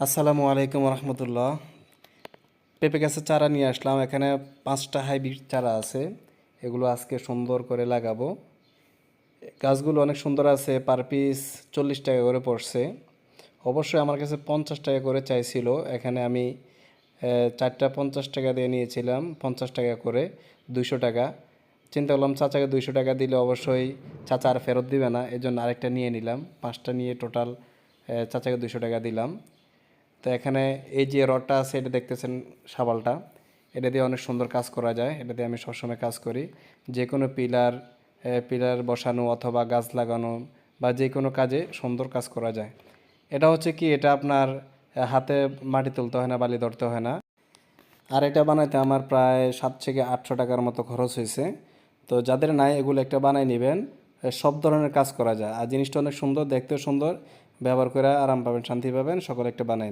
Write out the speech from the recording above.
আসসালামু আলাইকুম রহমতুল্লাহ। পেঁপে গাছের চারা নিয়ে আসলাম। এখানে 5টা হাইব্রিড চারা আছে। এগুলো আজকে সুন্দর করে লাগাবো। গাছগুলো অনেক সুন্দর আছে। পার পিস 40 টাকা করে পড়ছে। অবশ্যই আমার কাছে 50 টাকা করে চাইছিল। এখানে আমি চারটা 50 টাকা দিয়ে নিয়েছিলাম, 50 টাকা করে, 200 টাকা। চিন্তা করলাম চাচাকে 200 টাকা দিলে অবশ্যই চাচা আর ফেরত দিবে না, এজন্য আরেকটা নিয়ে নিলাম। 5টা নিয়ে টোটাল চাচাকে 200 টাকা দিলাম। তো এখানে এই যে রডটা আছে এটা দেখতেছেন, শাবালটা, এটা দিয়ে অনেক সুন্দর কাজ করা যায়। এটা দিয়ে আমি সবসময় কাজ করি। যে কোনো পিলার বসানো অথবা গাছ লাগানো বা যে কোনো কাজে সুন্দর কাজ করা যায়। এটা হচ্ছে কি, এটা আপনার হাতে মাটি তুলতে হয় না, বালি ধরতে হয় না। আর এটা বানাইতে আমার প্রায় 700 থেকে 800 টাকার মতো খরচ হয়েছে। তো যাদের নাই এগুলো একটা বানাই নেবেন। সব ধরনের কাজ করা যায় আর জিনিসটা অনেক সুন্দর, দেখতেও সুন্দর, ব্যবহার করে আরাম পাবেন, শান্তি পাবেন। সকলে একটা বানাই